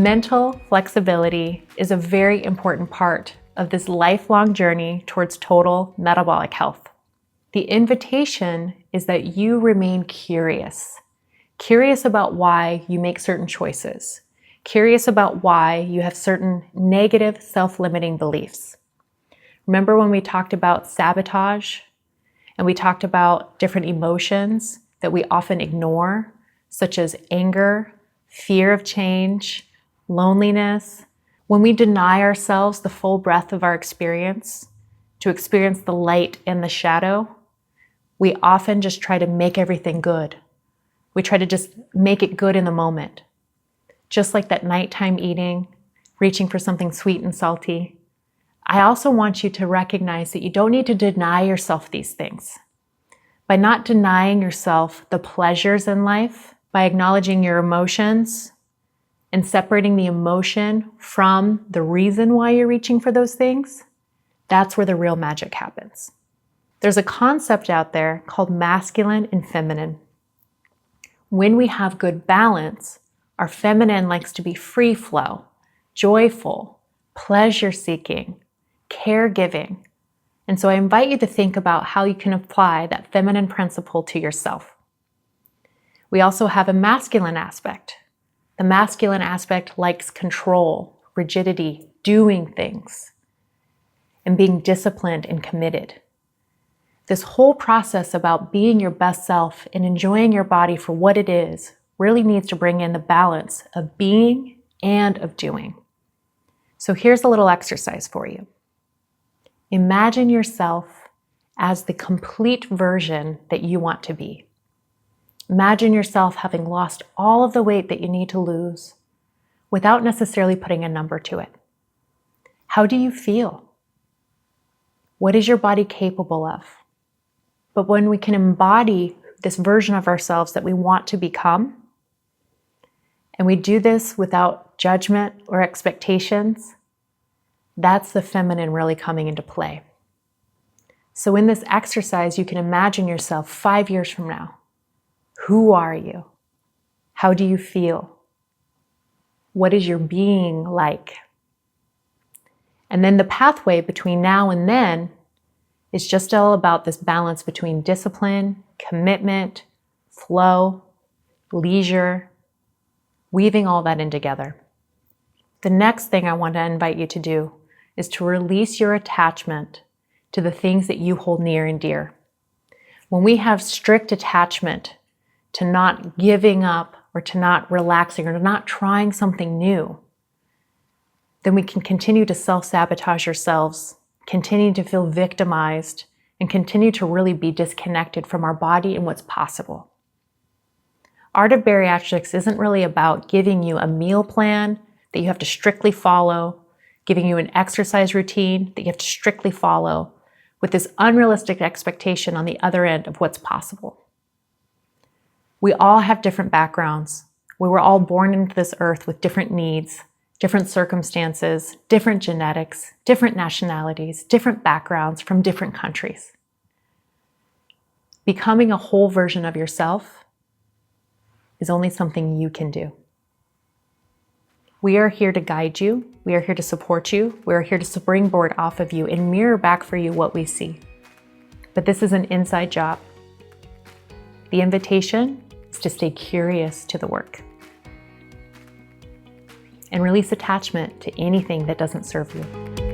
Mental flexibility is a very important part of this lifelong journey towards total metabolic health. The invitation is that you remain curious. Curious about why you make certain choices. Curious about why you have certain negative self-limiting beliefs. Remember when we talked about sabotage and we talked about different emotions that we often ignore, such as anger, fear of change, loneliness? When we deny ourselves the full breadth of our experience, to experience the light and the shadow, we often just try to make everything good. We try to just make it good in the moment. Just like that nighttime eating, reaching for something sweet and salty. I also want you to recognize that you don't need to deny yourself these things. By not denying yourself the pleasures in life, by acknowledging your emotions and separating the emotion from the reason why you're reaching for those things, that's where the real magic happens. There's a concept out there called masculine and feminine. When we have good balance, our feminine likes to be free flow, joyful, pleasure-seeking, caregiving. And so I invite you to think about how you can apply that feminine principle to yourself. We also have a masculine aspect. The masculine aspect likes control, rigidity, doing things, and being disciplined and committed. This whole process about being your best self and enjoying your body for what it is really needs to bring in the balance of being and of doing. So here's a little exercise for you. Imagine yourself as the complete version that you want to be. Imagine yourself having lost all of the weight that you need to lose without necessarily putting a number to it. How do you feel? What is your body capable of? But when we can embody this version of ourselves that we want to become, and we do this without judgment or expectations, that's the feminine really coming into play. So in this exercise, you can imagine yourself 5 years from now. Who are you? How do you feel? What is your being like? And then the pathway between now and then is just all about this balance between discipline, commitment, flow, leisure, weaving all that in together. The next thing I want to invite you to do is to release your attachment to the things that you hold near and dear. When we have strict attachment to not giving up or to not relaxing or to not trying something new, then we can continue to self-sabotage ourselves, continue to feel victimized, and continue to really be disconnected from our body and what's possible. Art of Bariatrics isn't really about giving you a meal plan that you have to strictly follow, giving you an exercise routine that you have to strictly follow, with this unrealistic expectation on the other end of what's possible. We all have different backgrounds. We were all born into this earth with different needs, different circumstances, different genetics, different nationalities, different backgrounds from different countries. Becoming a whole version of yourself is only something you can do. We are here to guide you. We are here to support you. We are here to springboard off of you and mirror back for you what we see. But this is an inside job. The invitation is to stay curious to the work and release attachment to anything that doesn't serve you.